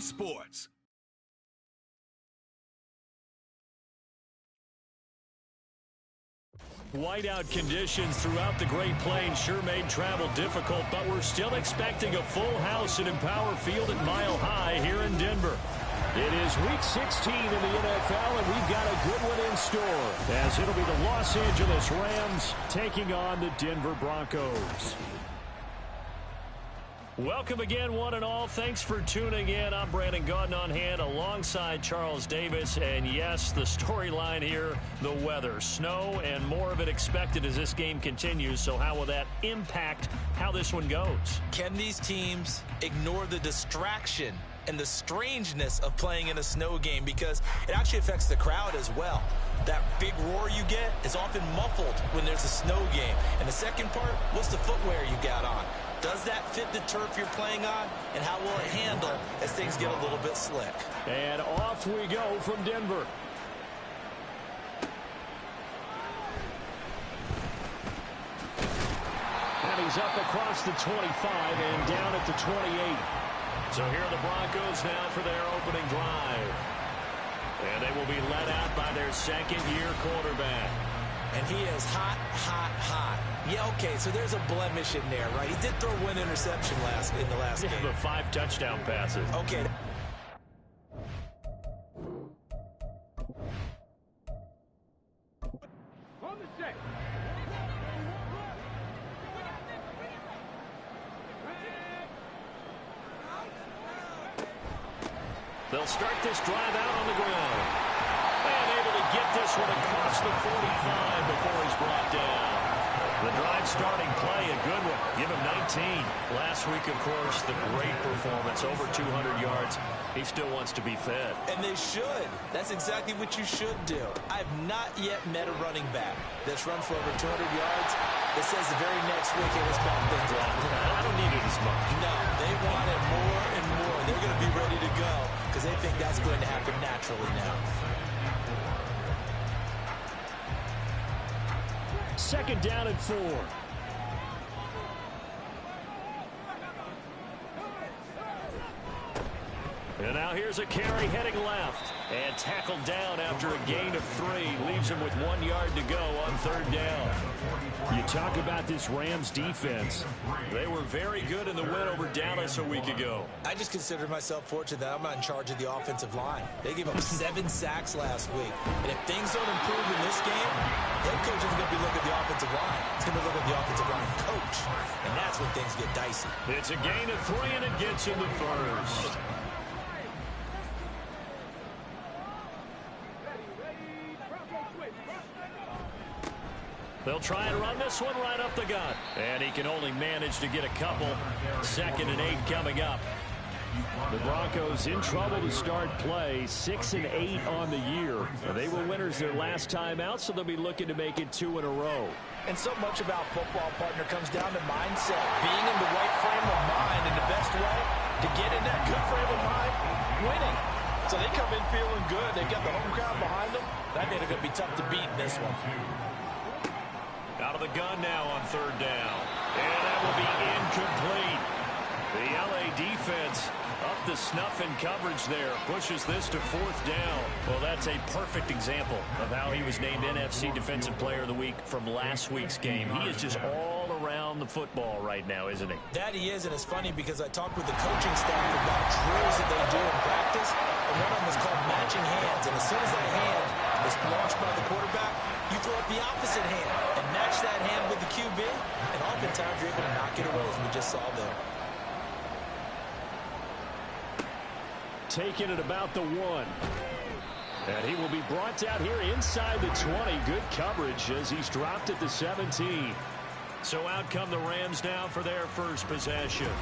Sports. Whiteout conditions throughout the Great Plains sure made travel difficult, but we're still expecting a full house at Empower Field at Mile High here in Denver. It is Week 16 in the NFL, and we've got a good one in store, as it'll be the Los Angeles Rams taking on the Denver Broncos. Welcome again, one and all. Thanks for tuning in. I'm Brandon Gaudin on hand alongside Charles Davis. And yes, the storyline here, the weather. Snow and more of it expected as this game continues. So how will that impact how this one goes? Can these teams ignore the distraction and the strangeness of playing in a snow game? Because it actually affects the crowd as well. That big roar you get is often muffled when there's a snow game. And the second part, what's the footwear you got on? Does that fit the turf you're playing on? And how will it handle as things get a little bit slick? And off we go from Denver. And he's up across the 25 and down at the 28. So here are the Broncos now for their opening drive. And they will be led out by their second-year quarterback. And he is hot, hot, hot. Yeah, okay, so there's a blemish in there, right? He did throw one interception in the last game. But 5 touchdown passes. Okay. They'll start this drive out on the ground. And able to get this one across the 45 before he's brought down. The drive starting play, a good one. Give him 19. Last week, of course, the great performance, over 200 yards. He still wants to be fed. And they should. That's exactly what you should do. I've not yet met a running back that's run for over 200 yards that says the very next week, hey, let's bump things up. I don't need it as much. No, they want it more and more. They're going to be ready to go because they think that's going to happen naturally now. Second down and 4. And now here's a carry heading left. And tackled down after a gain of 3. Leaves him with 1 yard to go on third down. You talk about this Rams defense. They were very good in the win over Dallas a week ago. I just consider myself fortunate that I'm not in charge of the offensive line. They gave up 7 sacks last week. And if things don't improve in this game, head coach isn't going to be looking at the offensive line. It's going to look at the offensive line coach. And that's when things get dicey. It's a gain of 3, and it gets him the first. They'll try and run this one right up the gut. And he can only manage to get a couple. 2nd and 8 coming up. The Broncos in trouble to start play. 6 and 8 on the year. They were winners their last time out, so they'll be looking to make it 2 in a row. And so much about football, partner, comes down to mindset. Being in the right frame of mind, and the best way to get in that good frame of mind, winning. So they come in feeling good. They've got the home crowd behind them. I think they're going to be tough to beat in this one. Out of the gun now on third down. And that will be incomplete. The LA defense up the snuff in coverage there. Pushes this to 4th down. Well, that's a perfect example of how he was named NFC Defensive Player of the Week from last week's game. He is just all around the football right now, isn't he? That he is, and it's funny because I talked with the coaching staff about drills that they do in practice, and one of them is called matching hands. And as soon as that hand is launched by the quarterback, you throw up the opposite hand and match that hand with the QB, and oftentimes you're able to knock it away, as we just saw there. Taking it about the 1. And he will be brought out here inside the 20. Good coverage as he's dropped at the 17. So out come the Rams now for their first possession.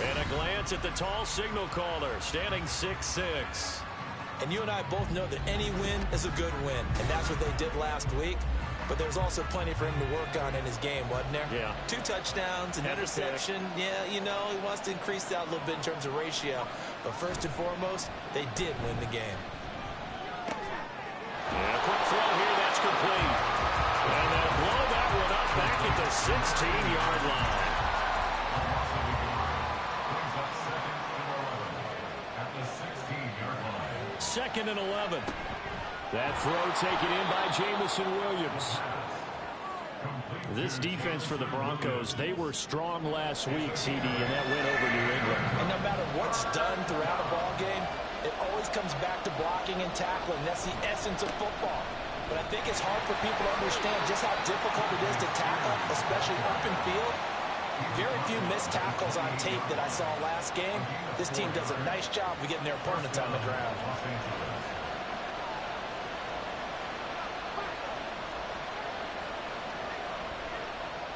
And a glance at the tall signal caller, standing 6'6". And you and I both know that any win is a good win, and that's what they did last week. But there's also plenty for him to work on in his game, wasn't there? Yeah. 2 touchdowns, an interception. Yeah, you know, he wants to increase that a little bit in terms of ratio. But first and foremost, they did win the game. And a quick throw here, that's complete. And they'll blow that one up back at the 16-yard line. 2nd and 11. That throw taken in by Jamison Williams. This defense for the Broncos, they were strong last week, CD, and that went over New England. And no matter what's done throughout a ball game, it always comes back to blocking and tackling. That's the essence of football. But I think it's hard for people to understand just how difficult it is to tackle, especially open field. Very few missed tackles on tape that I saw last game. This team does a nice job of getting their opponents on the ground.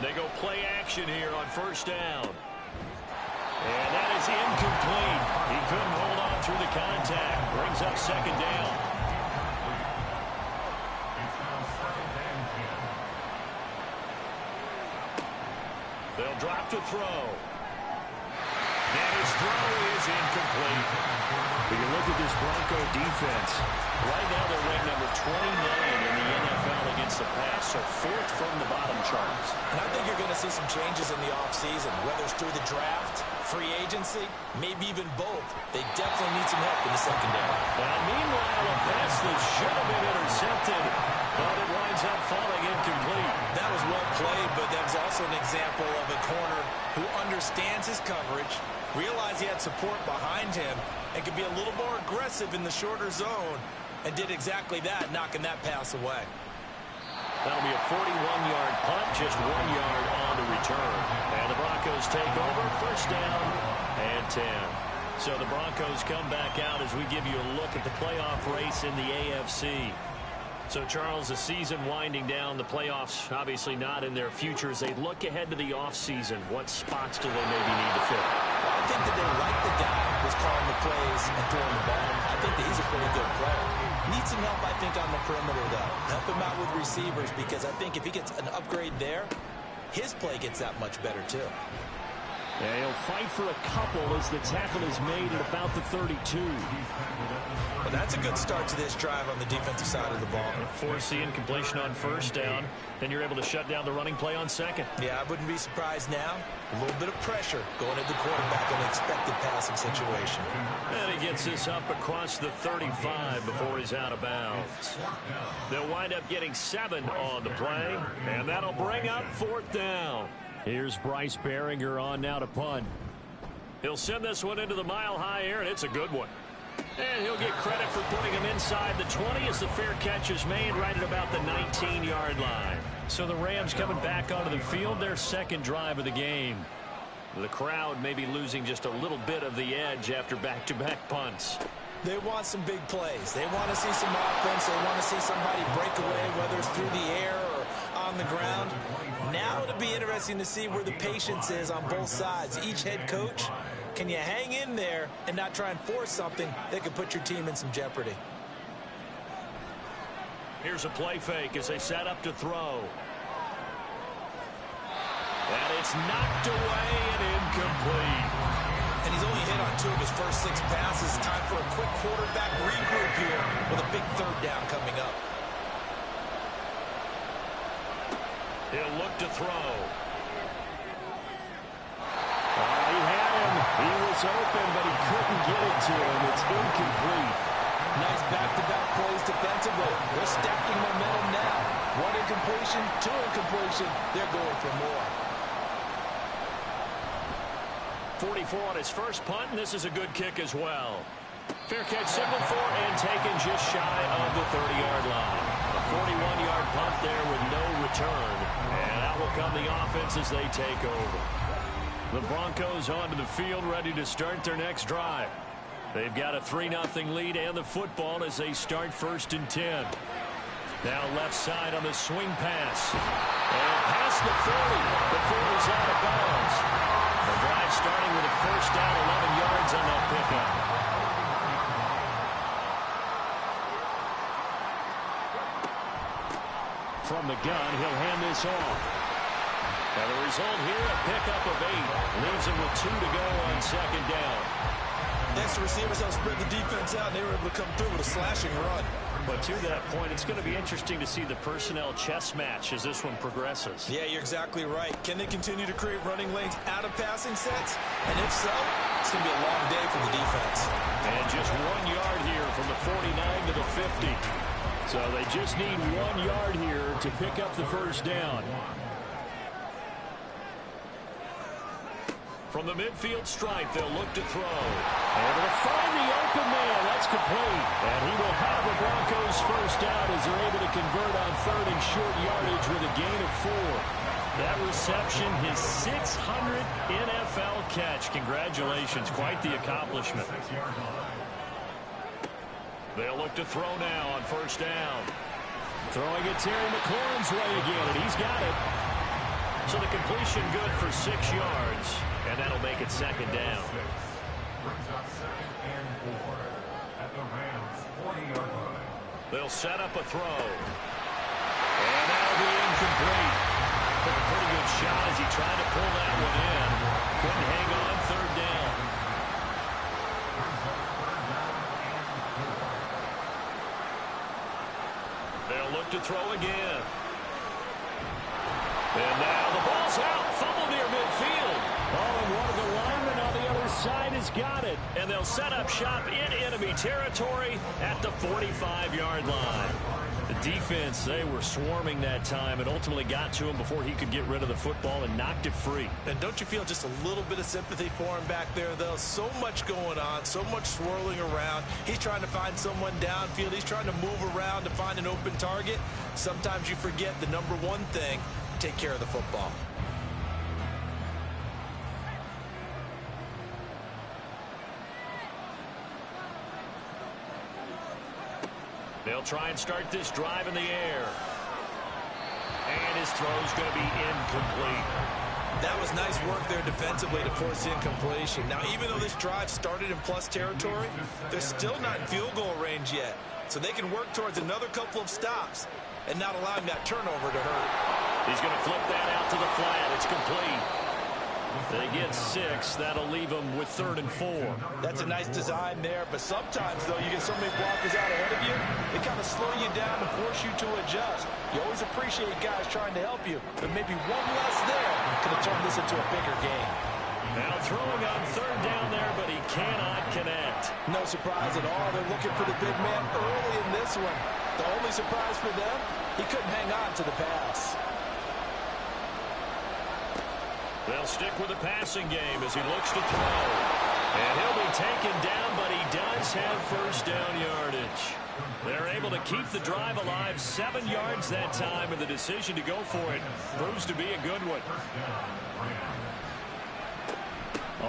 They go play action here on 1st down. And that is incomplete. He couldn't hold on through the contact. Brings up 2nd down. They'll drop to throw. And his throw is incomplete. When you look at this Bronco defense, right now they're ranked number 29 in the NFL against the pass, so 4th from the bottom charts. And I think you're going to see some changes in the offseason, whether it's through the draft, free agency, maybe even both. They definitely need some help in the secondary. And meanwhile, a pass that should have been intercepted, but it winds up falling incomplete. That was well played, but that was also an example of a corner who understands his coverage, realized he had support behind him, and could be a little more aggressive in the shorter zone, and did exactly that, knocking that pass away. That'll be a 41-yard punt, just 1 yard on the return. And the Broncos take over, 1st down and 10. So the Broncos come back out as we give you a look at the playoff race in the AFC. So, Charles, the season winding down, the playoffs obviously not in their future. As they look ahead to the offseason, what spots do they maybe need to fill? Well, I think that they like the guy who's calling the plays and throwing the ball. I think that he's a pretty good player. Needs some help, I think, on the perimeter, though. Help him out with receivers, because I think if he gets an upgrade there, his play gets that much better, too. Yeah, he'll fight for a couple as the tackle is made at about the 32. Well, that's a good start to this drive on the defensive side of the ball. Force the incompletion on 1st down. Then you're able to shut down the running play on 2nd. Yeah, I wouldn't be surprised now. A little bit of pressure going at the quarterback in an expected passing situation. And he gets this up across the 35 before he's out of bounds. They'll wind up getting 7 on the play, and that'll bring up 4th down. Here's Bryce Behringer on now to punt. He'll send this one into the mile-high air, and it's a good one. And he'll get credit for putting him inside the 20 as the fair catch is made right at about the 19-yard line. So the Rams coming back onto the field, their 2nd drive of the game. The crowd may be losing just a little bit of the edge after back-to-back punts. They want some big plays. They want to see some offense. They want to see somebody break away, whether it's through the air or on the ground. Now it'll be interesting to see where the patience is on both sides. Each head coach, can you hang in there and not try and force something that could put your team in some jeopardy? Here's a play fake as they set up to throw. And it's knocked away and incomplete. And he's only hit on 2 of his first 6 passes. Time for a quick quarterback regroup here with a big 3rd down coming up. He'll look to throw. He had him. He was open, but he couldn't get it to him. It's incomplete. Nice back-to-back plays defensively. They're stacking momentum now. 1 incompletion, 2 incompletion. They're going for more. 44 on his first punt, and this is a good kick as well. Fair catch signaled for and taken just shy of the 30-yard line. A 41-yard punt there with no return. And out will come the offense as they take over. The Broncos onto the field, ready to start their next drive. They've got a 3-0 lead and the football as they start 1st and 10. Now left side on the swing pass. And past the 40 before he's out of bounds. The drive starting with a 1st down, 11 yards on that pickup. From the gun, he'll hand this off. And the result here, a pickup of 8. Leaves him with 2 to go on 2nd down. Next, the receivers help spread the defense out, and they were able to come through with a slashing run. But to that point, it's going to be interesting to see the personnel chess match as this one progresses. Yeah, you're exactly right. Can they continue to create running lanes out of passing sets? And if so, it's going to be a long day for the defense. And just 1 yard here from the 49 50. So they just need 1 yard here to pick up the first down. From the midfield stripe, they'll look to throw. And they'll find the open man. That's complete. And he will have the Broncos first down as they're able to convert on 3rd and short yardage with a gain of 4. That reception, his 600th NFL catch. Congratulations. Quite the accomplishment. They'll look to throw now on first down. Throwing it Terry McLaurin's way again, and he's got it. So the completion good for 6 yards, and that'll make it 2nd down. They'll set up a throw. And that'll be incomplete. Took a pretty good shot as he tried to pull that one in. Couldn't hang on 3rd down. They'll look to throw again. And now the ball's out. Fumble near midfield. Oh, and one of the linemen on the other side has got it. And they'll set up shop in enemy territory at the 45-yard line. The defense, they were swarming that time and ultimately got to him before he could get rid of the football and knocked it free. And don't you feel just a little bit of sympathy for him back there, though? So much going on, so much swirling around. He's trying to find someone downfield. He's trying to move around to find an open target. Sometimes you forget the number one thing, take care of the football. They'll try and start this drive in the air. And his throw's going to be incomplete. That was nice work there defensively to force incompletion. Now, even though this drive started in plus territory, they're still not in field goal range yet. So they can work towards another couple of stops and not allowing that turnover to hurt. He's going to flip that out to the flat. It's complete. They get 6. That'll leave them with 3rd and 4. That's a nice design there, but sometimes, though, you get so many blockers out ahead of you, they kind of slow you down and force you to adjust. You always appreciate guys trying to help you, but maybe one less there could have turned this into a bigger game. Now throwing on 3rd down there, but he cannot connect. No surprise at all. They're looking for the big man early in this one. The only surprise for them, he couldn't hang on to the pass. They'll stick with the passing game as he looks to throw. And he'll be taken down, but he does have first down yardage. They're able to keep the drive alive, 7 yards that time, and the decision to go for it proves to be a good one.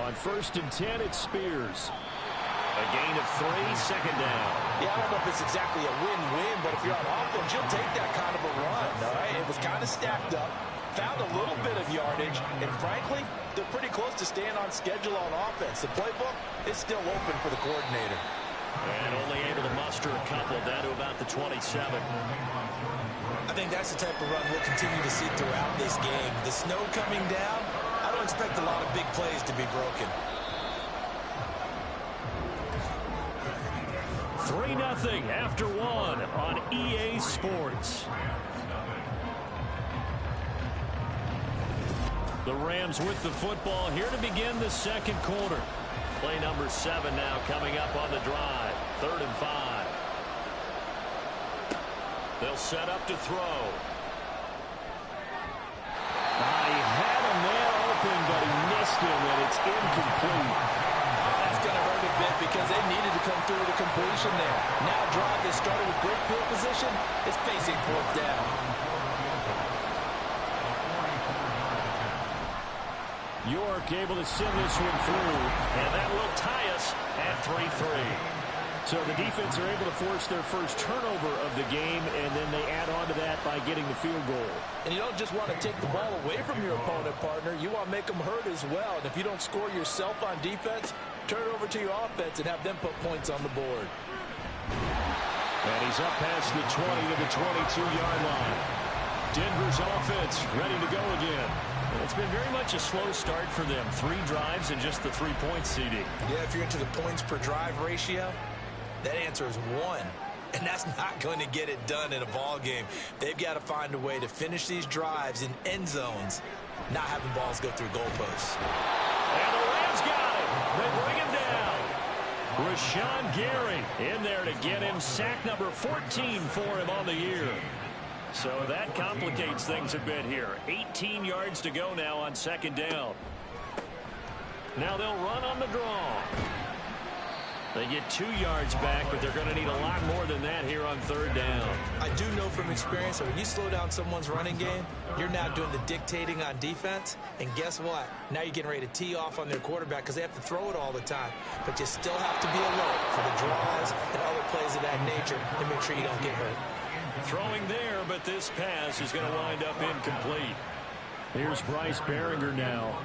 On 1st and 10, it's Spears. A gain of 3, 2nd down. Yeah, I don't know if it's exactly a win-win, but if you're on offense, you'll take that kind of a run, all right? It was kind of stacked up. Found a little bit of yardage, and frankly, they're pretty close to staying on schedule on offense. The playbook is still open for the coordinator. And only able to muster a couple down to about the 27. I think that's the type of run we'll continue to see throughout this game. The snow coming down, I don't expect a lot of big plays to be broken. 3-0 after 1 on EA Sports. The Rams with the football here to begin the 2nd quarter. Play number 7 now coming up on the drive. 3rd and 5. They'll set up to throw. He had him there open, but he missed him, and it's incomplete. That's going to hurt a bit because they needed to come through with a completion there. Now a drive that started with great field position is facing 4th down. York able to send this one through, and that will tie us at 3-3. So the defense are able to force their first turnover of the game, and then they add on to that by getting the field goal. And you don't just want to take the ball away from your opponent, partner. You want to make them hurt as well. And if you don't score yourself on defense, turn it over to your offense and have them put points on the board. And he's up past the 20 to the 22-yard line. Denver's offense ready to go again. It's been very much a slow start for them. 3 drives and just the 3 points, CD. Yeah, if you're into the points per drive ratio, that answer is 1. And that's not going to get it done in a ball game. They've got to find a way to finish these drives in end zones, not having balls go through goalposts. And the Rams got it. They bring him down. Rashawn Gary in there to get him sack number 14 for him on the year. So that complicates things a bit here. 18 yards to go now on second down. Now they'll run on the draw. They get 2 yards back, but they're going to need a lot more than that here on third down. I do know from experience that when you slow down someone's running game, you're now doing the dictating on defense. And guess what? Now you're getting ready to tee off on their quarterback because they have to throw it all the time. But you still have to be alert for the draws and other plays of that nature to make sure you don't get hurt. Throwing there, but this pass is going to wind up incomplete. Here's Bryce Behringer now.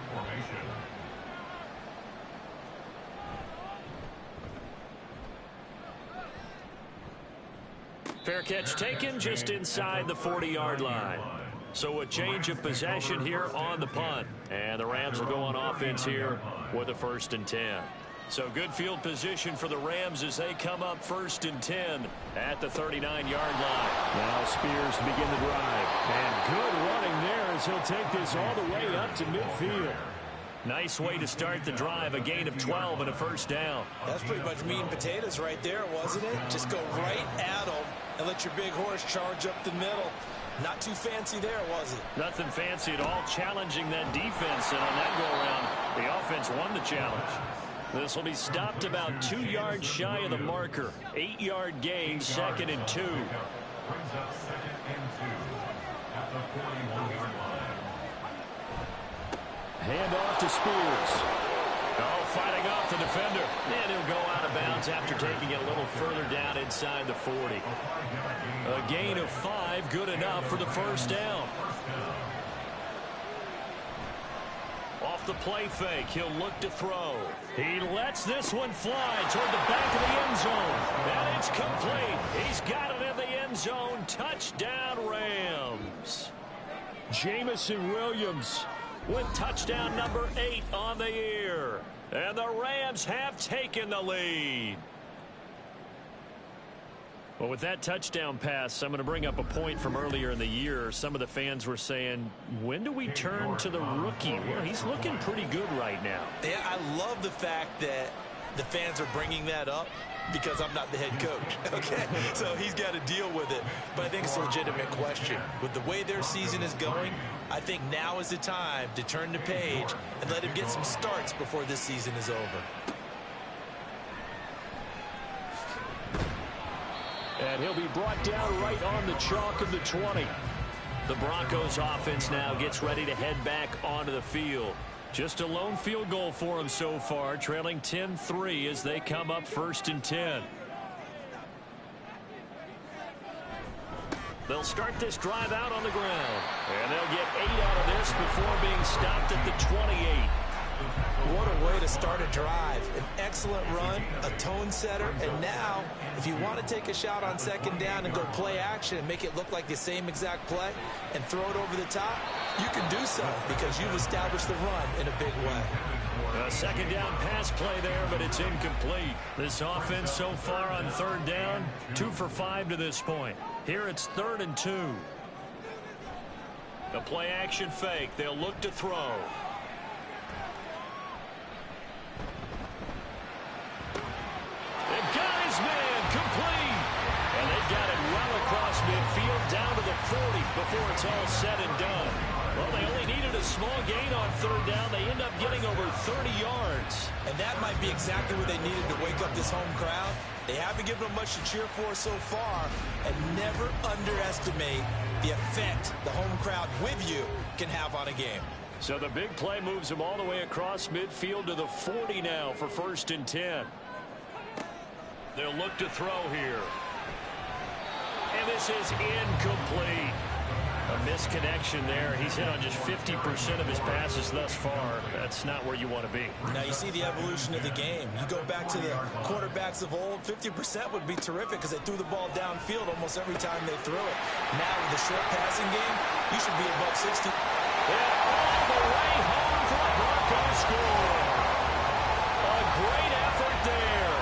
Fair catch taken just inside the 40-yard line. So a change of possession here on the punt. And the Rams will go on offense here with a 1st and 10. So good field position for the Rams as they come up 1st and 10 at the 39-yard line. Now Spears to begin the drive. And good running there as he'll take this all the way up to midfield. Nice way to start the drive, a gain of 12 and a 1st down. That's pretty much meat and potatoes right there, wasn't it? Just go right at them and let your big horse charge up the middle. Not too fancy there, was it? Nothing fancy at all, challenging that defense, and on that go-around, the offense won the challenge. This will be stopped about 2 yards shy of the marker. 8-yard gain, 2nd and 2. Hand off to Spears. Oh, fighting off the defender. And he'll go out of bounds after taking it a little further down inside the 40. A gain of 5, good enough for the 1st down. Off the play fake, he'll look to throw. He lets this one fly toward the back of the end zone. And it's complete. He's got it in the end zone. Touchdown, Rams. Jamison Williams with touchdown number 8 on the year. And the Rams have taken the lead. Well, with that touchdown pass, I'm going to bring up a point from earlier in the year. Some of the fans were saying, when do we turn to the rookie? Well, he's looking pretty good right now. Yeah, I love the fact that the fans are bringing that up because I'm not the head coach, okay? So he's got to deal with it. But I think it's a legitimate question. With the way their season is going, I think now is the time to turn the page and let him get some starts before this season is over. And he'll be brought down right on the chalk of the 20. The Broncos offense now gets ready to head back onto the field. Just a lone field goal for them so far, trailing 10-3 as they come up 1st and 10. They'll start this drive out on the ground. And they'll get 8 out of this before being stopped at the 28. What a way to start a drive. An excellent run, a tone setter, and now if you want to take a shot on 2nd down and go play action and make it look like the same exact play and throw it over the top, you can do so because you've established the run in a big way. A 2nd down pass play there, but it's incomplete. This offense so far on 3rd down, 2 for 5 to this point. Here it's 3rd and 2. The play action fake. They'll look to throw. They've got his man complete. And they've got it well across midfield down to the 40 before it's all said and done. Well, they only needed a small gain on 3rd down. They end up getting over 30 yards. And that might be exactly what they needed to wake up this home crowd. They haven't given them much to cheer for so far. And never underestimate the effect the home crowd with you can have on a game. So the big play moves them all the way across midfield to the 40 now for 1st and 10. They'll look to throw here. And this is incomplete. A misconnection there. He's hit on just 50% of his passes thus far. That's not where you want to be. Now you see the evolution of the game. You go back to the quarterbacks of old, 50% would be terrific because they threw the ball downfield almost every time they threw it. Now with the short passing game, you should be above 60. And all the way home for the Broncos score. A great effort there.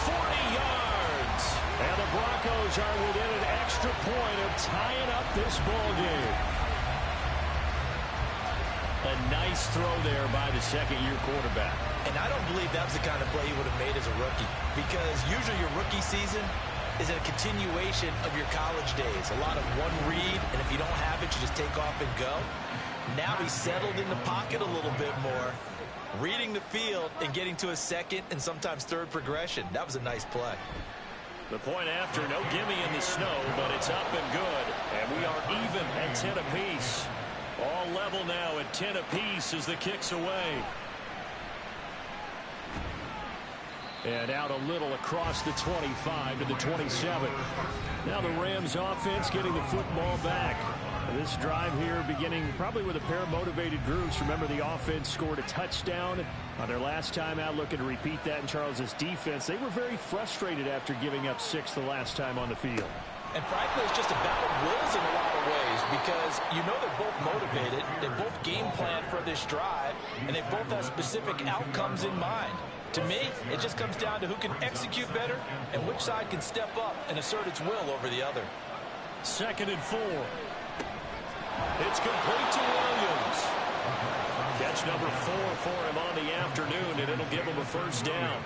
40 yards. And the Broncos are within an extra point of tying up this ball game. A nice throw there by the second-year quarterback. And I don't believe that was the kind of play he would have made as a rookie, because usually your rookie season is a continuation of your college days. A lot of one read, and if you don't have it, you just take off and go. Now he's settled in the pocket a little bit more, reading the field and getting to a second and sometimes third progression. That was a nice play. The point after, no gimme in the snow, but it's up and good. And we are even at 10 apiece. All level now at 10 apiece as the kick's away. And out a little across the 25 to the 27. Now the Rams offense getting the football back. This drive here beginning probably with a pair of motivated groups. Remember, the offense scored a touchdown on their last time out, looking to repeat that in Charles's defense. They were very frustrated after giving up 6 the last time on the field. And frankly, it's just a battle of wills in a lot of ways, because you know they're both motivated, they both game plan for this drive, and they both have specific outcomes in mind. To me, it just comes down to who can execute better and which side can step up and assert its will over the other. 2nd and 4. It's complete to Williams. Catch number 4 for him on the afternoon, and it'll give him a first down.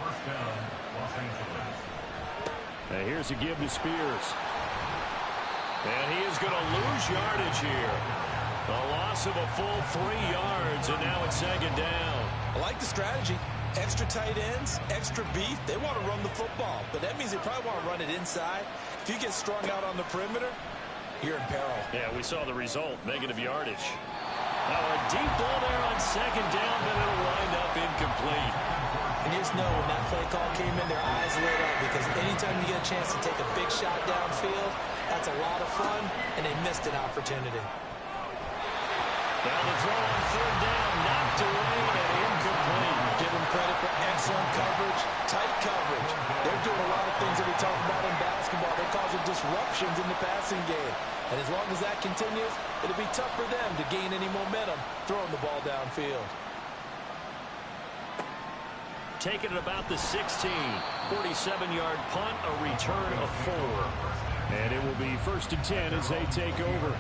First down, Los Angeles. And here's a give to Spears. And he is going to lose yardage here. A loss of a full 3 yards, and now it's 2nd down. I like the strategy. Extra tight ends, extra beef. They want to run the football, but that means they probably want to run it inside. If you get strung out on the perimeter, you're in peril. Yeah, we saw the result, negative yardage. Now a deep ball there on 2nd down, but it'll wind up incomplete. And you just know when that play call came in, their eyes lit up, because anytime you get a chance to take a big shot downfield, that's a lot of fun, and they missed an opportunity. Now the throw on 3rd down, knocked away and incomplete. Give them credit for excellent coverage, tight coverage. They're doing a lot of things that we talk about in basketball. They're causing disruptions in the passing game. And as long as that continues, it'll be tough for them to gain any momentum throwing the ball downfield. Taking it about the 16. 47-yard punt, a return of 4. And it will be 1st and 10 as they take over.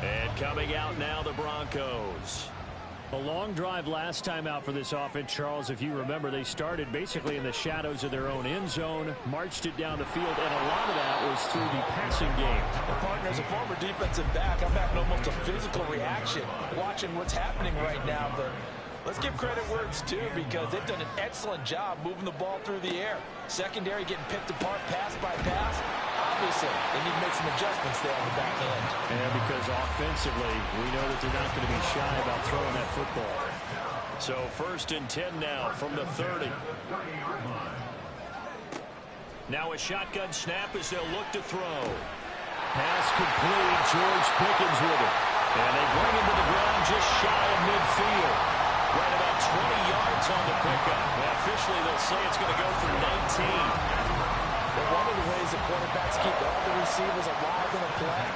And coming out now, the Broncos. A long drive last time out for this offense, Charles. If you remember, they started basically in the shadows of their own end zone, marched it down the field, and a lot of that was through the passing game. Well, partner, as a former defensive back, I'm having almost a physical reaction watching what's happening right now. But let's give credit where it's due, because they've done an excellent job moving the ball through the air. Secondary getting picked apart pass by pass. Obviously, they need to make some adjustments there on the back end. And because offensively, we know that they're not going to be shy about throwing that football. So 1st and 10 now from the 30. Now a shotgun snap as they'll look to throw. Pass complete. George Pickens with it. And they bring him to the ground just shy of midfield. Right about 20 yards on the pickup. Well, officially, they'll say it's going to go for 19. But one of the ways the quarterbacks keep all the receivers alive in a play,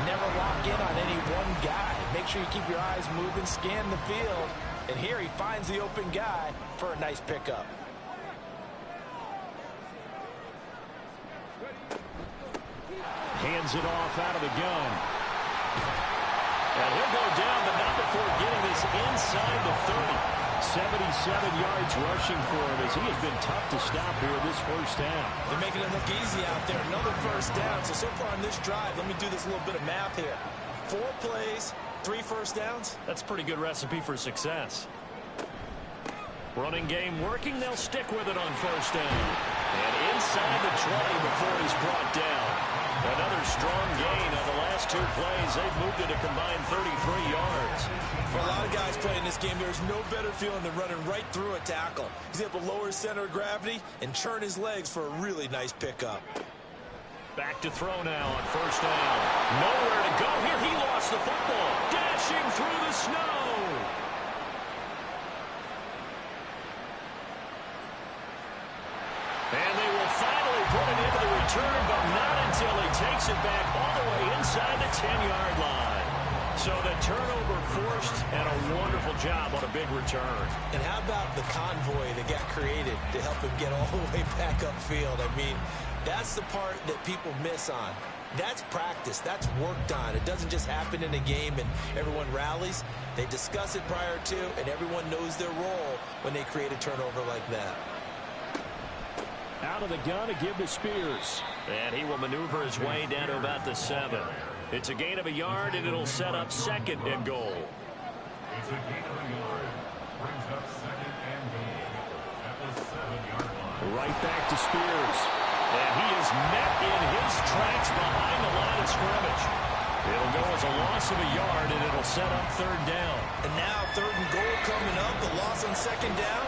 never lock in on any one guy. Make sure you keep your eyes moving, scan the field. And here he finds the open guy for a nice pickup. Hands it off out of the gun. And he'll go down, but not before getting this inside the 30. 77 yards rushing for him, as he has been tough to stop here this first half. They're making it look easy out there. Another first down. So far on this drive, let me do this little bit of math here. 4 plays, 3 first downs. That's a pretty good recipe for success. Running game working. They'll stick with it on 1st down. And inside the 20 before he's brought down. Another strong gain on the last 2 plays. They've moved it a combined 33 yards. For a lot of guys playing this game, there's no better feeling than running right through a tackle. He's able to lower his center of gravity and churn his legs for a really nice pickup. Back to throw now on 1st down. Nowhere to go here. He lost the football. Dashing through the snow. And they will finally put it into the return, but not until he takes it back all the way inside the 10-yard line. So the turnover forced, and a wonderful job on a big return. And how about the convoy that got created to help him get all the way back upfield? I mean, that's the part that people miss on. That's practice. That's worked on. It doesn't just happen in a game and everyone rallies. They discuss it prior to, and everyone knows their role when they create a turnover like that. Out of the gun to give to Spears. And he will maneuver his way down to about the 7. It's a gain of a yard, and it'll set up 2nd and goal. It's a gain of a yard. Brings up 2nd and goal at the 7-yard line. Right back to Spears. And he is met in his tracks behind the line of scrimmage. It'll go as a loss of a yard, and it'll set up 3rd down. And now 3rd and goal coming up. The loss on 2nd down.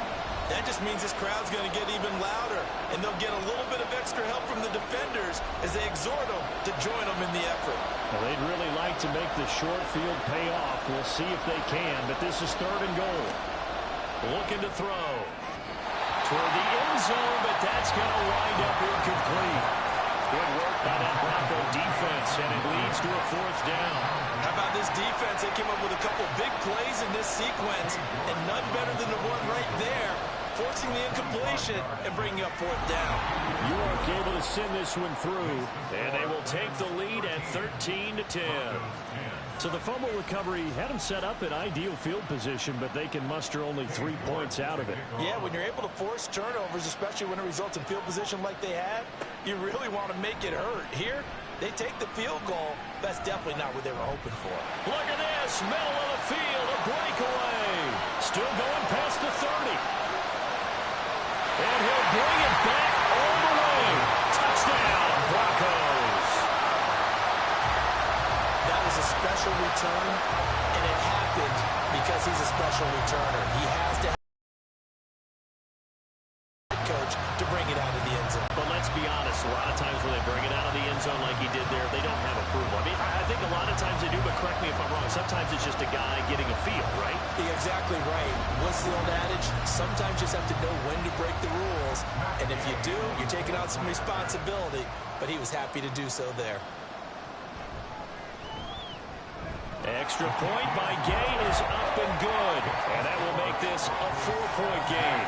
That just means this crowd's going to get even louder, and they'll get a little bit of extra help from the defenders as they exhort them to join them in the effort. Well, they'd really like to make the short field pay off. We'll see if they can, but this is 3rd and goal. Looking to throw toward the end zone, but that's going to wind up incomplete. Good work by that Bronco defense, and it leads to a 4th down. How about this defense? They came up with a couple big plays in this sequence, and none better than the one right there, forcing the incompletion and bringing up 4th down. York able to send this one through, and they will take the lead at 13-10. So the fumble recovery had them set up in ideal field position, but they can muster only 3 points out of it. Yeah, when you're able to force turnovers, especially when it results in field position like they had, you really want to make it hurt. Here, they take the field goal. That's definitely not what they were hoping for. Look at this, middle of the field, a breakaway. Still going past the 30. And he'll bring it back all the way. Touchdown, Broncos. That was a special return, and it happened because he's a special returner. He has to have a coach to bring it out of the end zone. But let's be honest, a lot of times when they bring it out of the end zone like he did there, they don't have approval. I mean, I think a lot of times they do, but correct me if I'm wrong. Sometimes it's just a guy getting a feel, right? You're exactly right. What's the old adage? Sometimes you just have to know when to break the rules. And if you do, you're taking on some responsibility. But he was happy to do so there. Extra point by Gay is up and good. And that will make this a 4-point game.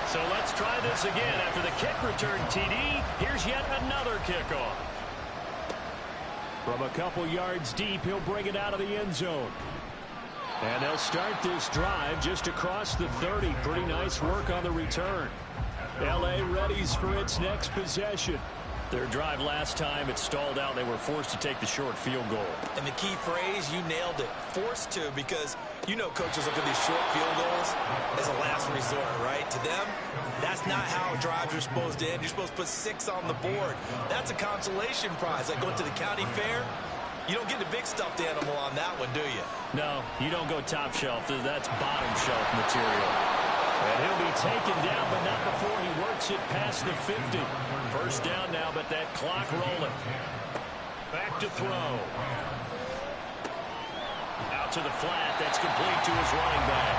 So let's try this again. After the kick return TD, here's yet another kickoff. From a couple yards deep, he'll bring it out of the end zone. And they'll start this drive just across the 30. Pretty nice work on the return. L.A. readies for its next possession. Their drive last time, it stalled out. They were forced to take the short field goal. And the key phrase, you nailed it. Forced to, because you know coaches look at these short field goals as a last resort, right? To them, that's not how drives are supposed to end. You're supposed to put 6 on the board. That's a consolation prize. Like going to the county fair, you don't get the big stuffed animal on that one, do you? No, you don't go top shelf. That's bottom shelf material. And he'll be taken down, but not before he works it past the 50. First down now, but that clock rolling. Back to throw. Out to the flat. That's complete to his running back.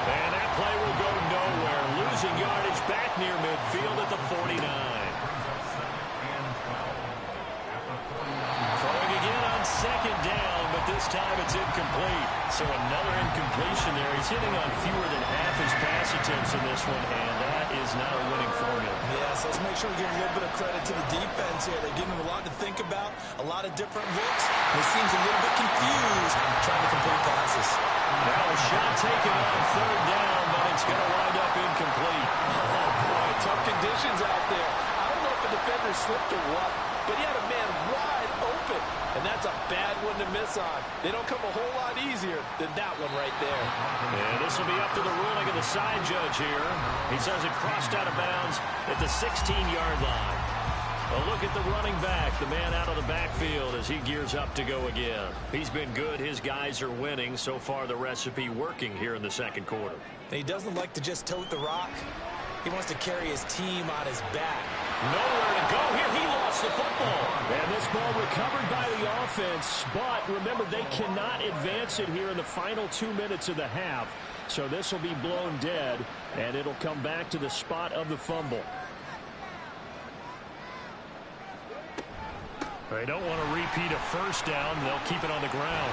And that play will go nowhere. Losing yardage back near midfield at the 49. Throwing again on 2nd down, but this time it's incomplete. So another incompletion there. He's hitting on fewer than half his pass attempts in this one, and that is not a winning formula. Yeah, so let's make sure we give a little bit of credit to the defense here. They're giving him a lot to think about, a lot of different looks. He seems a little bit confused trying to complete passes. Now a shot taken on 3rd down, but it's going to wind up incomplete. Oh, boy, tough conditions out there. I don't know if the defender slipped or what, but he had a man wide open, and that's a bad one to miss on. They don't come a whole lot easier than that one right there. And this will be up to the ruling of the side judge here. He says it crossed out of bounds at the 16-yard line. A look at the running back, the man out of the backfield as he gears up to go again. He's been good. His guys are winning. So far, the recipe working here in the 2nd quarter. And he doesn't like to just tote the rock. He wants to carry his team on his back. Nowhere to go here. He lost the football. And this ball recovered by the offense. But remember, they cannot advance it here in the final 2 minutes of the half. So this will be blown dead, and it'll come back to the spot of the fumble. They don't want to repeat a first down. They'll keep it on the ground.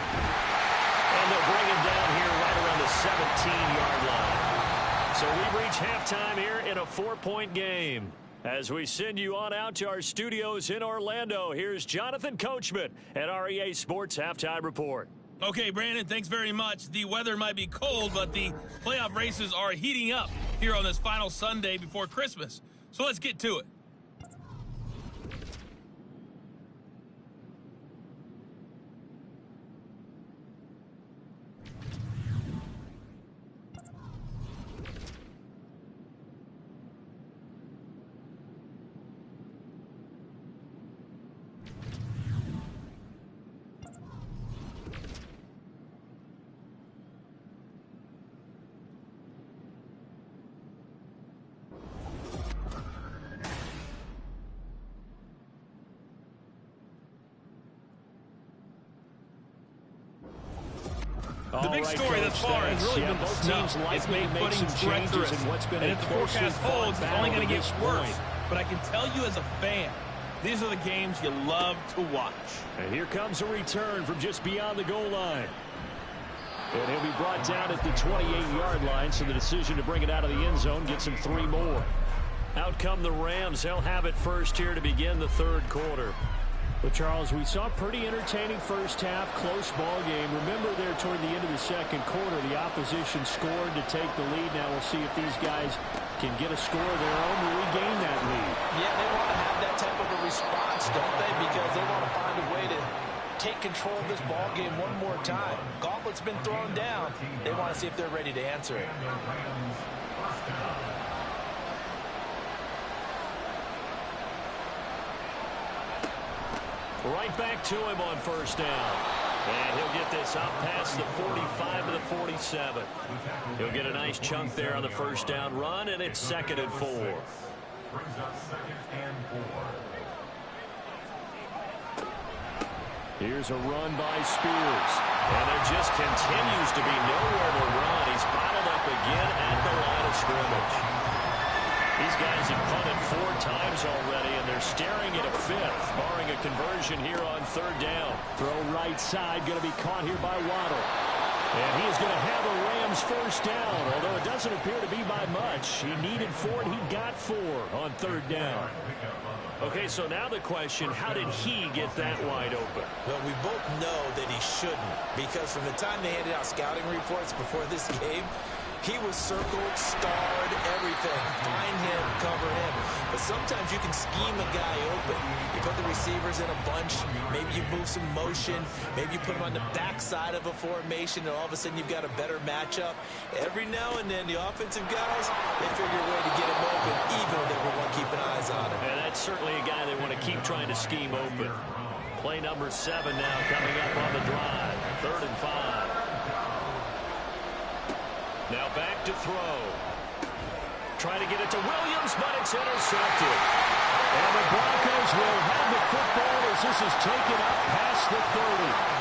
And they'll bring him down here right around the 17-yard line. So we've reached halftime here in a 4-point game. As we send you on out to our studios in Orlando, here's Jonathan Coachman at REA Sports Halftime Report. Okay, Brandon, thanks very much. The weather might be cold, but the playoff races are heating up here on this final Sunday before Christmas. So let's get to it. The big story thus far has really been both teams likely putting treacherous. And if the forecast holds, it's only going to get worse. But I can tell you as a fan, these are the games you love to watch. And here comes a return from just beyond the goal line. And he'll be brought down at the 28-yard line, so the decision to bring it out of the end zone gets him 3 more. Out come the Rams. They'll have it first here to begin the third quarter. But, Charles, we saw a pretty entertaining first half, close ball game. Remember there toward the end of the second quarter, the opposition scored to take the lead. Now we'll see if these guys can get a score of their own to regain that lead. Yeah, they want to have that type of a response, don't they? Because they want to find a way to take control of this ball game one more time. Gauntlet's been thrown down. They want to see if they're ready to answer it. Right back to him on first down. And he'll get this up past the 45 to the 47. He'll get a nice chunk there on the first down run, and it's 2nd and 4. Brings up 2nd and 4. Here's a run by Spears. And there just continues to be nowhere to run. He's bottled up again at the line of scrimmage. These guys have punted 4 times already, and they're staring at a 5th, barring a conversion here on 3rd down. Throw right side, going to be caught here by Waddle. And he is going to have a Rams first down, although it doesn't appear to be by much. He needed 4, and he got 4 on 3rd down. Okay, so now the question, how did he get that wide open? Well, we both know that he shouldn't, because from the time they handed out scouting reports before this game, he was circled, starred, everything. Find him, cover him. But sometimes you can scheme a guy open. You put the receivers in a bunch. Maybe you move some motion. Maybe you put him on the backside of a formation, and all of a sudden you've got a better matchup. Every now and then, the offensive guys, they figure a way to get him open, even with everyone keeping eyes on him. And that's certainly a guy they want to keep trying to scheme open. Play number 7 now coming up on the drive. 3rd and 5. Now back to throw. Trying to get it to Williams, but it's intercepted. And the Broncos will have the football as this is taken up past the 30.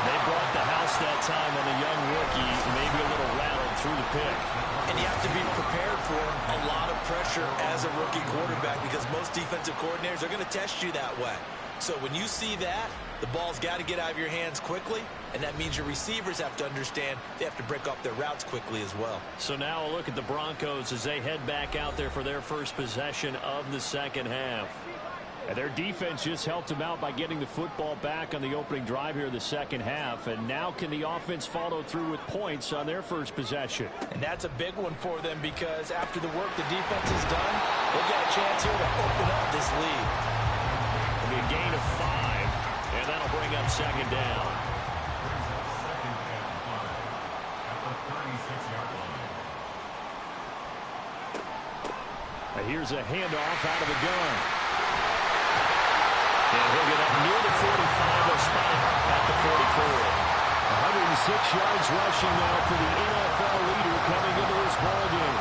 They brought the house that time on the young rookie, maybe a little rattled through the pick. And you have to be prepared for a lot of pressure as a rookie quarterback, because most defensive coordinators are going to test you that way. So when you see that, the ball's got to get out of your hands quickly, and that means your receivers have to understand they have to break off their routes quickly as well. So now a look at the Broncos as they head back out there for their first possession of the second half. And their defense just helped them out by getting the football back on the opening drive here in the second half. And now can the offense follow through with points on their first possession? And that's a big one for them, because after the work the defense has done, they've got a chance here to open up this lead. It'll be a gain of 5, and that'll bring up 2nd down. And here's a handoff out of the gun. And he'll get up near the 45, a spot at the 44. 106 yards rushing now for the NFL leader coming into this ballgame.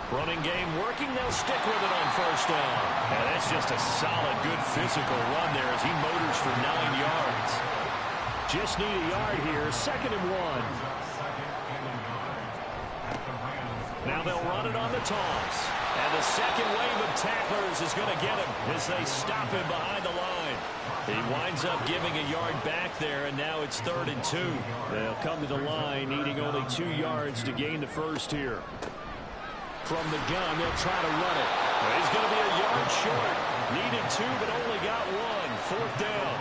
Running game working. They'll stick with it on first down. And that's just a solid, good physical run there as he motors for 9 yards. Just need a yard here. 2nd and 1. Now they'll run it on the toss. And the second wave of tacklers is going to get him as they stop him behind the line. He winds up giving a yard back there, and now it's 3rd and 2. They'll come to the line needing only 2 yards to gain the first here. From the gun, they'll try to run it. He's going to be a yard short. Needed 2, but only got 1. 4th down.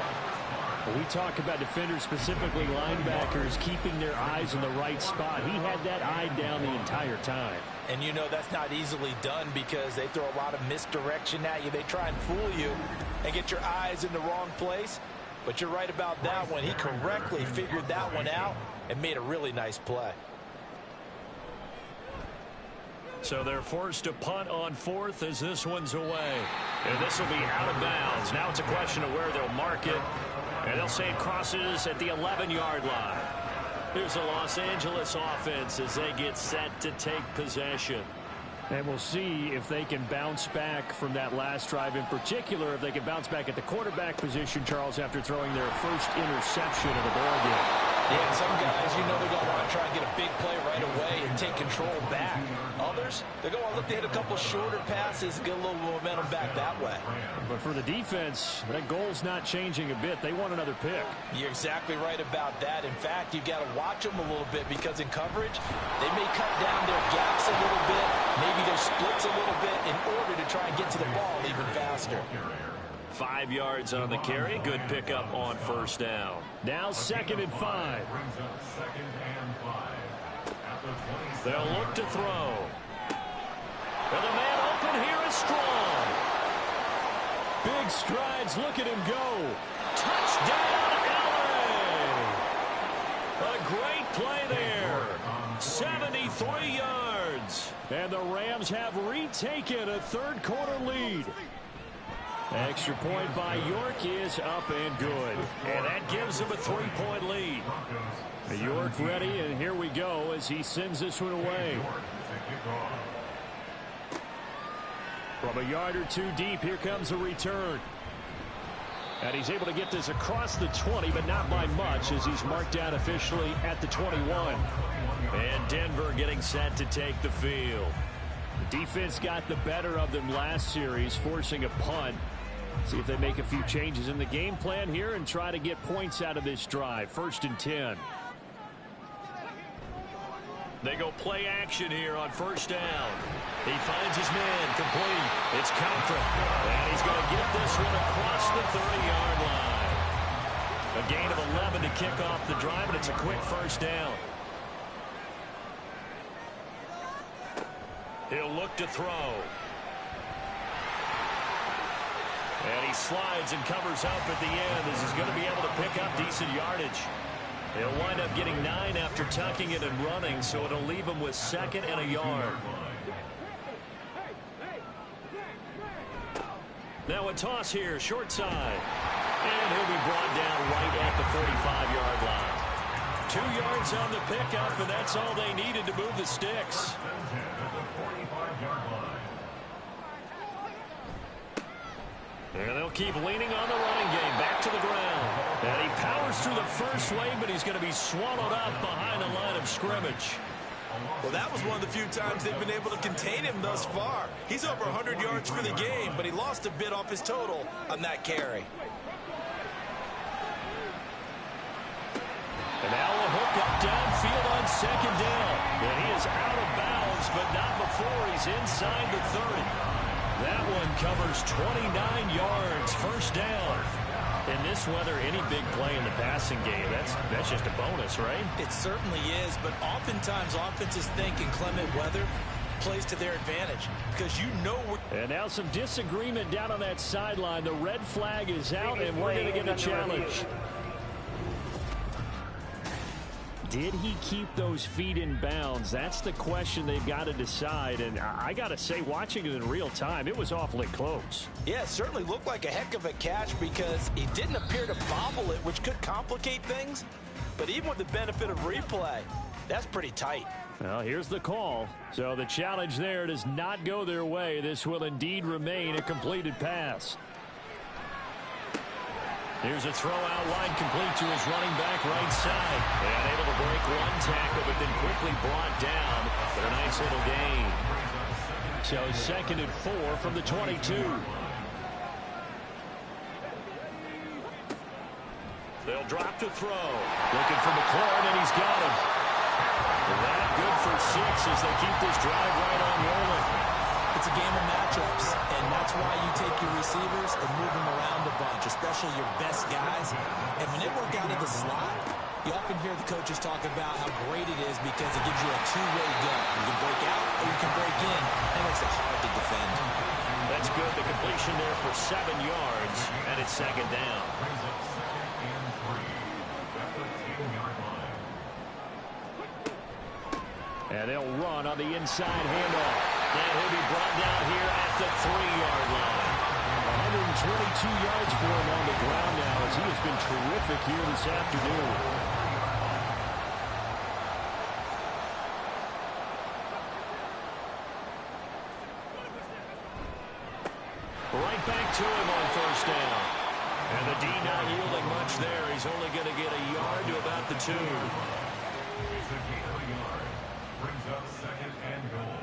We talk about defenders, specifically linebackers, keeping their eyes in the right spot. He had that eye down the entire time. And you know that's not easily done because they throw a lot of misdirection at you. They try and fool you and get your eyes in the wrong place. But you're right about that one. He correctly figured that one out and made a really nice play. So they're forced to punt on 4th as this one's away. And this will be out of bounds. Now it's a question of where they'll mark it. And they'll say it crosses at the 11-yard line. Here's the Los Angeles offense as they get set to take possession. And we'll see if they can bounce back from that last drive, in particular if they can bounce back at the quarterback position, Charles, after throwing their first interception of the ball game. Yeah, some guys, you know, they're going to want to try and get a big play right away and take control back. Others, they're going to want to look to hit a couple shorter passes, get a little momentum back that way. But for the defense, that goal's not changing a bit. They want another pick. You're exactly right about that. In fact, you've got to watch them a little bit because in coverage, they may cut down their gaps a little bit, maybe their splits a little bit in order to try and get to the ball even faster. 5 yards on the carry. Good pickup on 1st down. Now 2nd and 5. They'll look to throw. And the man open here is strong. Big strides. Look at him go. Touchdown, LA. A great play there. 73 yards. And the Rams have retaken a 3rd quarter lead. Extra point by York is up and good. And that gives him a 3-point lead. York ready, and here we go as he sends this one away. From a yard or 2 deep, here comes a return. And he's able to get this across the 20, but not by much, as he's marked down officially at the 21. And Denver getting set to take the field. The defense got the better of them last series, forcing a punt. See if they make a few changes in the game plan here and try to get points out of this drive. 1st and 10. They go play action here on 1st down. He finds his man complete. It's Contra. And he's going to get this one across the 30-yard line. A gain of 11 to kick off the drive, and it's a quick 1st down. He'll look to throw. And he slides and covers up at the end as he's going to be able to pick up decent yardage. He'll wind up getting 9 after tucking it and running, so it'll leave him with 2nd and a yard. Now a toss here, short side. And he'll be brought down right at the 45-yard line. 2 yards on the pickup, and that's all they needed to move the sticks. And they'll keep leaning on the running game. Back to the ground. And he powers through the first wave, but he's going to be swallowed up behind the line of scrimmage. Well, that was one of the few times they've been able to contain him thus far. He's over 100 yards for the game, but he lost a bit off his total on that carry. And now a hook up downfield on 2nd down. And he is out of bounds, but not before he's inside the 30. That one covers 29 yards, 1st down. In this weather, any big play in the passing game, that's just a bonus, right? It certainly is, but oftentimes offenses think inclement weather plays to their advantage because you know we're... And now some disagreement down on that sideline. The red flag is out, and we're going to get a challenge. Did he keep those feet in bounds? That's the question they've got to decide. And I got to say, watching it in real time, it was awfully close. Yeah, it certainly looked like a heck of a catch because he didn't appear to bobble it, which could complicate things. But even with the benefit of replay, that's pretty tight. Well, here's the call. So the challenge there does not go their way. This will indeed remain a completed pass. Here's a throw out line complete to his running back right side. And able to break one tackle, but then quickly brought down. But a nice little gain. So 2nd and 4 from the 22. They'll drop to throw. Looking for McLaurin, and he's got him. That good for 6 as they keep this drive right on rolling. It's a game of matchups, and that's why you take your receivers and move them around a bunch, especially your best guys. And when they work out of the slot, you often hear the coaches talk about how great it is because it gives you a two-way go. You can break out or you can break in. That makes it hard to defend. That's good. The completion there for 7 yards, and it's 2nd down. And they'll run on the inside handoff. And he'll be brought down here at the 3-yard line. 122 yards for him on the ground now as he has been terrific here this afternoon. Right back to him on 1st down. And the D not yielding much there. He's only going to get a yard to about the 2. It's a gain of a yard. Brings up 2nd and goal.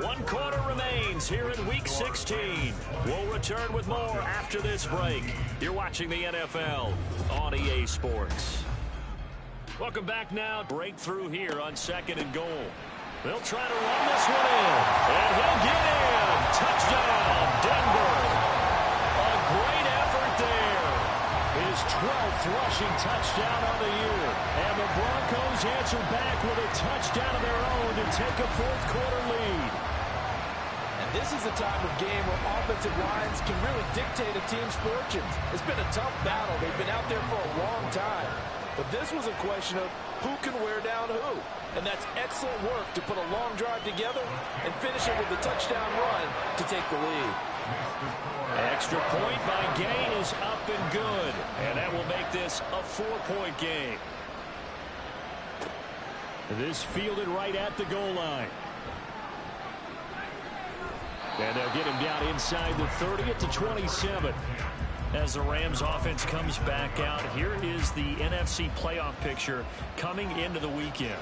1 quarter remains here in Week 16. We'll return with more after this break. You're watching the NFL on EA Sports. Welcome back now. Breakthrough here on 2nd and goal. They'll try to run this one in. And he'll get in. Touchdown, Denver. A great effort there. His 12th rushing touchdown of the year. And the Broncos answer back with a touchdown of their own to take a 4th quarter lead. And this is a time of game where offensive lines can really dictate a team's fortunes. It's been a tough battle. They've been out there for a long time. But this was a question of who can wear down who. And that's excellent work to put a long drive together and finish it with a touchdown run to take the lead. Extra point by Gain is up and good. And that will make this a 4-point game. This fielded right at the goal line. And they'll get him down inside the 30 at the 27. As the Rams offense comes back out, here is the NFC playoff picture coming into the weekend.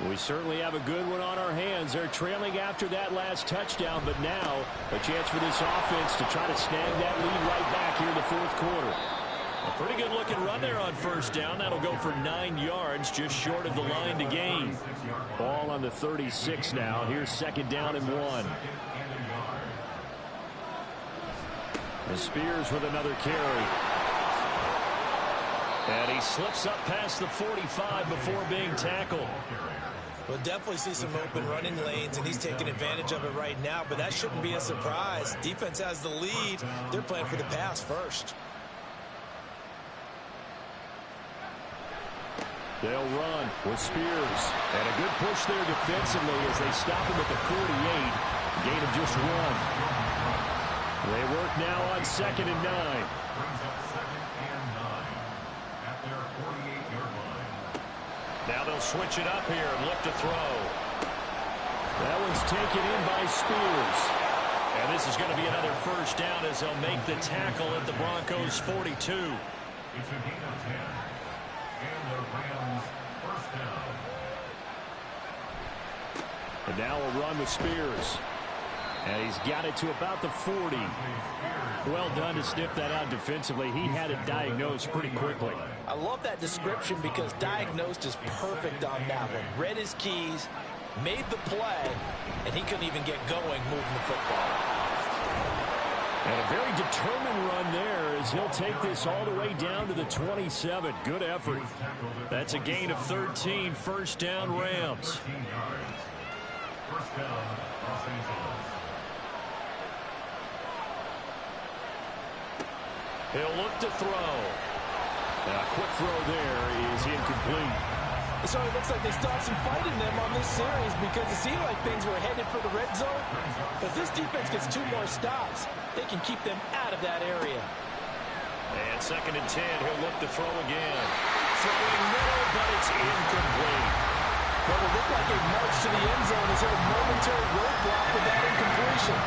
We certainly have a good one on our hands. They're trailing after that last touchdown, but now a chance for this offense to try to snag that lead right back here in the 4th quarter. A pretty good looking run there on 1st down. That'll go for 9 yards, just short of the line to gain. Ball on the 36 now. Here's 2nd down and 1. And Spears with another carry. And he slips up past the 45 before being tackled. We'll definitely see some open running lanes, and he's taking advantage of it right now, but that shouldn't be a surprise. Defense has the lead. They're playing for the pass first. They'll run with Spears. And a good push there defensively as they stop him at the 48. Gain of just 1. They work now on 2nd and 9. Brings up 2nd and 9 at their 48-yard line. Now they'll switch it up here and look to throw. That one's taken in by Spears. And this is going to be another 1st down as they'll make the tackle at the Broncos 42. It's a gain of 10. And the Rams 1st down. And now a run with Spears. And he's got it to about the 40. Well done to sniff that out defensively. He had it diagnosed pretty quickly. I love that description because diagnosed is perfect on that one. Read his keys, made the play, and he couldn't even get going moving the football. And a very determined run there as he'll take this all the way down to the 27. Good effort. That's a gain of 13. 1st down, Rams. 13 yards. 1st down, Los Angeles. He'll look to throw. A quick throw there is incomplete. So it looks like they still have some fight in them on this series because it seemed like things were headed for the red zone. But this defense gets 2 more stops. They can keep them out of that area. And 2nd and 10, he'll look to throw again. Throwing middle, but it's incomplete. What will look like a march to the end zone is a momentary roadblock with that incompletion.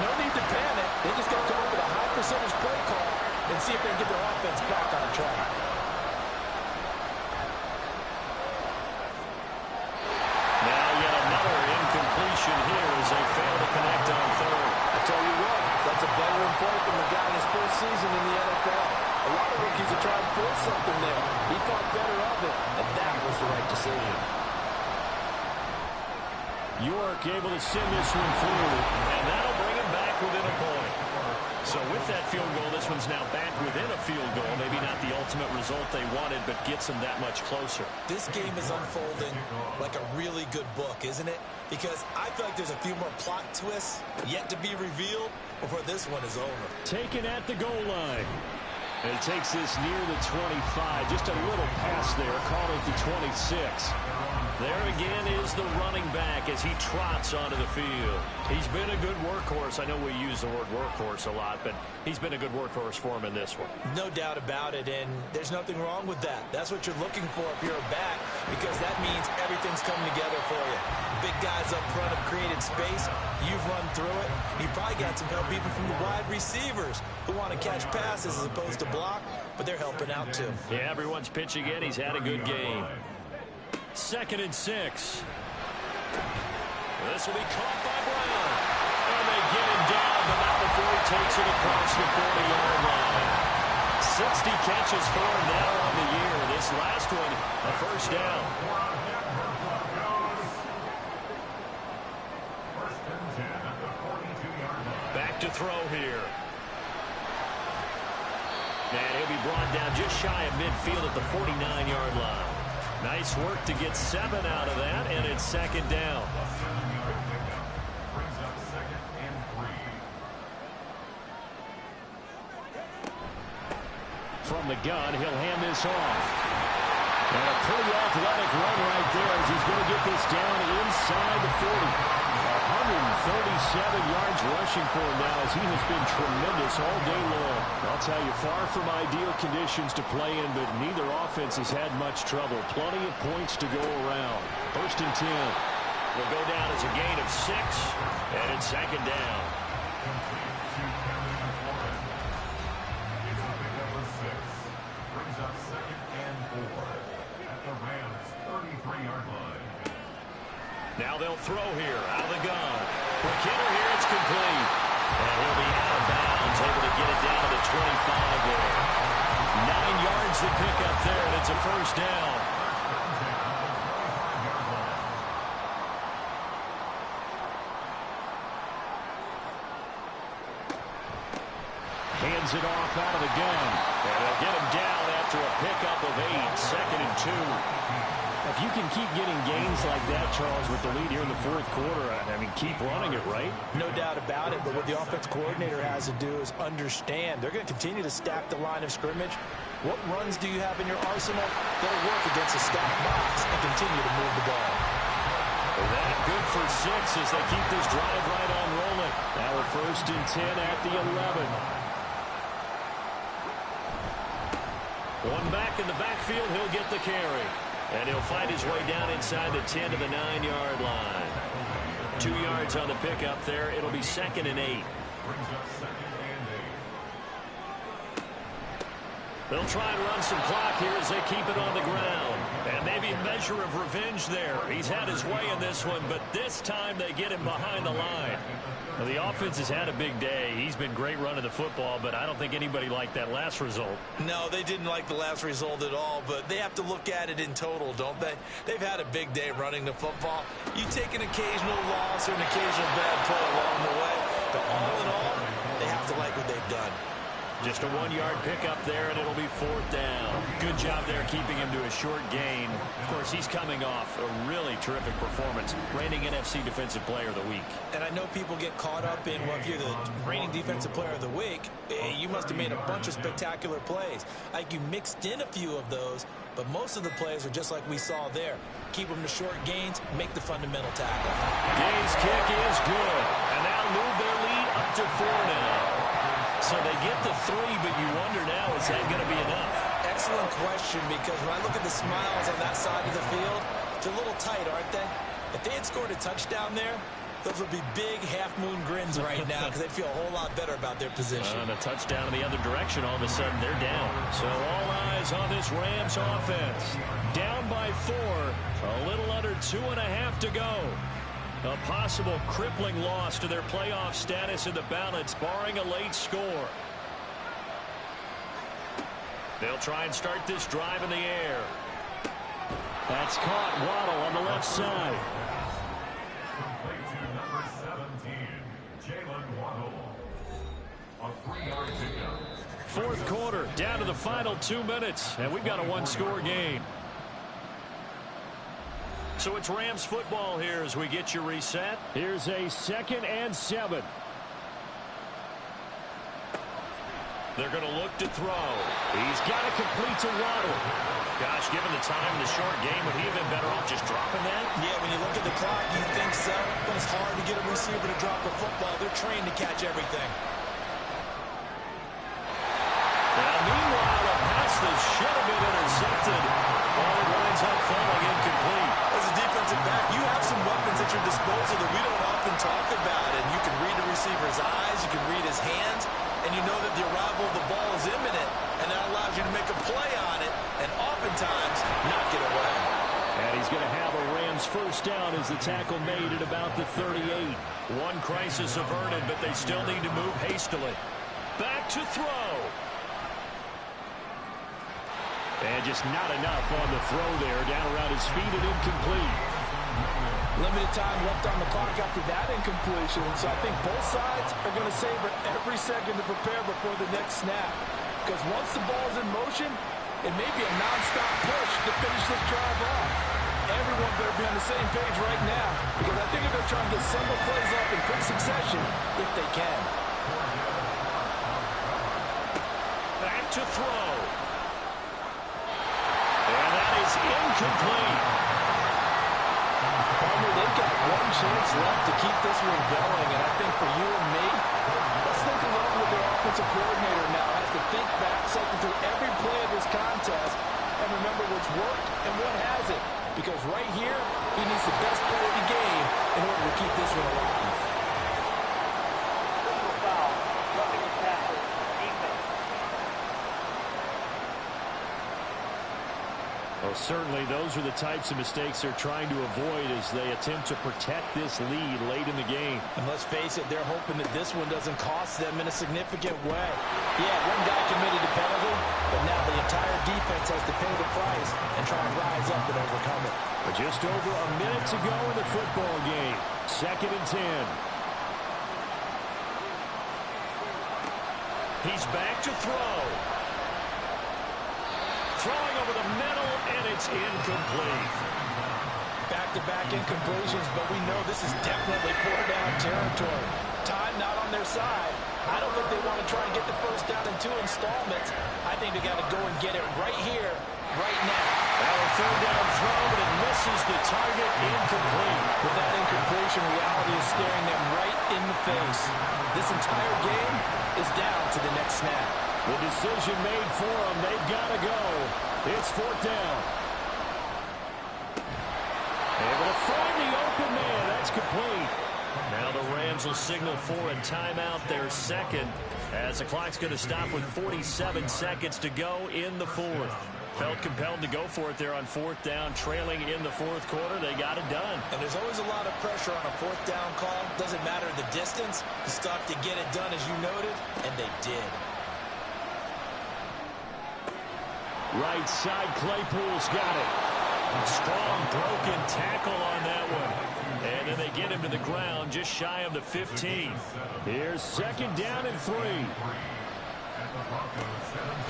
No need to panic. They just got to come up with a high percentage play call and see if they can get their offense back on track. connection here as they fail to connect on third. I tell you what, that's a veteran play from the guy in his first season in the NFL. A lot of rookies are trying to force something there. He thought better of it, and that was the right decision. York able to send this one through, and that'll bring him back within a point. So with that field goal, this one's now back within a field goal. Maybe not the ultimate result they wanted, but gets them that much closer. This game is unfolding like a really good book, isn't it? Because I feel like there's a few more plot twists yet to be revealed before this one is over. Taken at the goal line. And he takes this near the 25. Just a little pass there. Call it the 26. There again is the running back as he trots onto the field. He's been a good workhorse. I know we use the word workhorse a lot, but he's been a good workhorse for him in this one. No doubt about it, and there's nothing wrong with that. That's what you're looking for if you're a back, because that means everything's coming together for you. The big guys up front have created space. You've run through it. You probably got some help even from the wide receivers who want to catch passes as opposed to block, but they're helping out too. Yeah, everyone's pitching in. He's had a good game. 2nd and 6. This will be caught by Brown. And they get him down, but not before he takes it across the 40-yard line. 60 catches for him now on the year. This last one, a first down. Back to throw here. And he'll be brought down just shy of midfield at the 49-yard line. Nice work to get 7 out of that, and it's 2nd down. Brings up 2nd and 3. From the gun, he'll hand this off. And a pretty athletic run right there as he's going to get this down inside the 40. 137 yards rushing for him now as he has been tremendous all day long. I'll tell you, far from ideal conditions to play in, but neither offense has had much trouble. Plenty of points to go around. 1st and 10. Will go down as a gain of 6, and it's 2nd down. Brings up 2nd and 4 at the Rams' 33-yard line. Now they'll throw here out of the gun. McKinnon here, it's complete. And he'll be out of bounds, able to get it down to the 25 there. 9 yards to pick up there, and it's a first down. Hands it off out of the gun. And they'll get him down after a pickup of 8, 2nd and 2. If you can keep getting gains like that, Charles, with the lead here in the 4th quarter, I mean, keep running it, right? No doubt about it, but what the offense coordinator has to do is understand. They're going to continue to stack the line of scrimmage. What runs do you have in your arsenal that'll work against a stacked box and continue to move the ball? That good for 6 as they keep this drive right on rolling. Now a 1st and 10 at the 11. One back in the backfield, he'll get the carry. And he'll fight his way down inside the 10 to the 9-yard line. 2 yards on the pickup there. It'll be 2nd and 8. Brings up 2nd and 8. They'll try and run some clock here as they keep it on the ground. And maybe a measure of revenge there. He's had his way in this one, but this time they get him behind the line. Well, the offense has had a big day. He's been great running the football, but I don't think anybody liked that last result. No, they didn't like the last result at all, but they have to look at it in total, don't they? They've had a big day running the football. You take an occasional loss or an occasional bad play along the way, but all in all, they have to like what they've done. Just a 1-yard pickup there, and it'll be 4th down. Good job there keeping him to a short gain. Of course, he's coming off a really terrific performance, reigning NFC Defensive Player of the Week. And I know people get caught up in, well, if you're the reigning Defensive Player of the Week, you must have made a bunch of spectacular plays. Like you mixed in a few of those, but most of the plays are just like we saw there. Keep them to short gains, make the fundamental tackle. Gaines' kick is good, and that'll move their lead up to 4 now. So they get the 3, but you wonder now, is that going to be enough? Excellent question, because when I look at the smiles on that side of the field, they're a little tight, aren't they? If they had scored a touchdown there, those would be big half-moon grins right now because they'd feel a whole lot better about their position. And a touchdown in the other direction, all of a sudden they're down. So all eyes on this Rams offense. Down by 4, a little under 2.5 to go. A possible crippling loss to their playoff status in the balance, barring a late score. They'll try and start this drive in the air. That's caught. Waddle on the left side. Complete to number 17, Jalen Waddle. A 3-yard pickup. Fourth quarter, down to the final 2 minutes, and we've got a one-score game. So it's Rams football here as we get you reset. Here's a 2nd and 7. They're going to look to throw. He's got it complete to Waddle. Gosh, given the time in the short game, would he have been better off just dropping that? Yeah, when you look at the clock, you think so. But it's hard to get a receiver to drop a football. They're trained to catch everything. Now, meanwhile, a pass that should have been intercepted. Ball winds up falling incomplete. As a defensive back, you have some weapons at your disposal that we don't often talk about. And you can read the receiver's eyes, you can read his hands, and you know that the arrival of the ball is imminent, and that allows you to make a play on it, and oftentimes knock it away. And he's going to have a Rams first down as the tackle made at about the 38. One crisis averted, but they still need to move hastily. Back to throw. And just not enough on the throw there. Down around his feet and incomplete. Limited time left on the clock after that incompletion. So I think both sides are going to savor every second to prepare before the next snap. Because once the ball's in motion, it may be a non-stop push to finish this drive off. Everyone better be on the same page right now. Because I think they're trying to get several plays up in quick succession if they can. Back to throw. And that is incomplete. Palmer, they've got one chance left to keep this one going, and I think for you and me, let's think along with their offensive coordinator now. Has to think back, cycle through every play of this contest, and remember what's worked and what hasn't. Because right here, he needs the best play of the game in order to keep this one alive. Well, certainly those are the types of mistakes they're trying to avoid as they attempt to protect this lead late in the game. And let's face it, they're hoping that this one doesn't cost them in a significant way. Yeah, one guy committed a penalty, but now the entire defense has to pay the price and try and rise up and overcome it. But just over a minute to go in the football game. 2nd and 10. He's back to throw. Throwing over the middle, and it's incomplete. Back-to-back incompletions, but we know this is definitely 4-down territory. Time not on their side. I don't think they want to try and get the first down in 2 installments. I think they got to go and get it right here, right now. Now a 3rd down throw, but it misses the target, incomplete. With that incompletion, reality is staring them right in the face. This entire game is down to the next snap. The decision made for them. They've got to go. It's 4th down. Able to find the open man. That's complete. Now the Rams will signal for a timeout, their 2nd, as the clock's going to stop with 47 seconds to go in the 4th. Felt compelled to go for it there on 4th down, trailing in the 4th quarter. They got it done. And there's always a lot of pressure on a 4th down call. Doesn't matter the distance. You stop to get it done, as you noted, and they did. Right side, Claypool's got it. Strong broken tackle on that one. And then they get him to the ground just shy of the 15. Here's 2nd down and 3.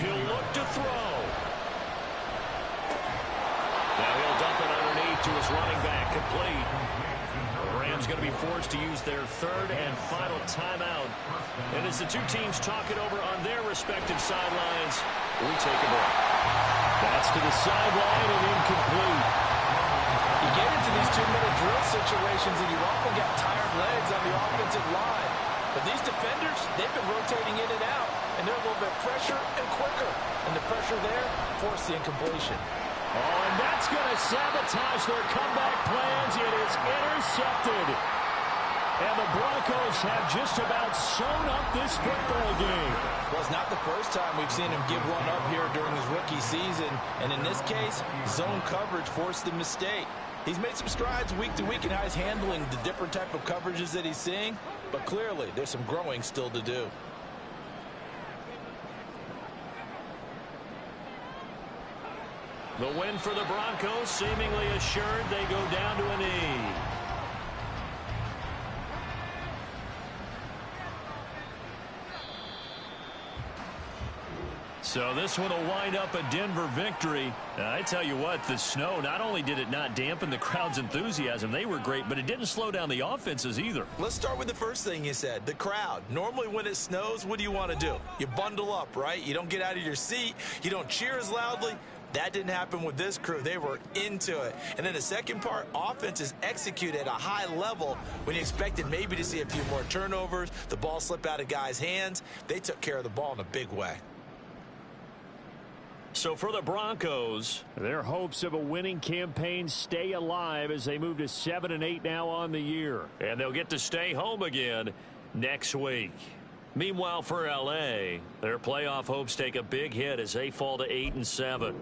He'll look to throw. Now he'll dump it underneath to his running back, complete. The Rams going to be forced to use their 3rd and final timeout. And as the two teams talk it over on their respective sidelines, we take a break. That's to the sideline and incomplete. You get into these 2-minute drill situations and you often got tired legs on the offensive line. But these defenders, they've been rotating in and out, and they're a little bit fresher and quicker. And the pressure there forced the incompletion. Oh, and that's going to sabotage their comeback plans. It is intercepted. And the Broncos have just about sewn up this football game. Well, it's not the first time we've seen him give one up here during his rookie season. And in this case, zone coverage forced the mistake. He's made some strides week to week in how he's handling the different type of coverages that he's seeing, but clearly there's some growing still to do. The win for the Broncos, seemingly assured. They go down to a knee. So this one will wind up a Denver victory. I tell you what, the snow, not only did it not dampen the crowd's enthusiasm, they were great, but it didn't slow down the offenses either. Let's start with the first thing you said, the crowd. Normally when it snows, what do you want to do? You bundle up, right? You don't get out of your seat. You don't cheer as loudly. That didn't happen with this crew. They were into it. And then the second part, offenses execute at a high level when you expected maybe to see a few more turnovers, the ball slip out of guys' hands. They took care of the ball in a big way. So for the Broncos, their hopes of a winning campaign stay alive as they move to 7-8 now on the year. And they'll get to stay home again next week. Meanwhile, for LA, their playoff hopes take a big hit as they fall to 8-7.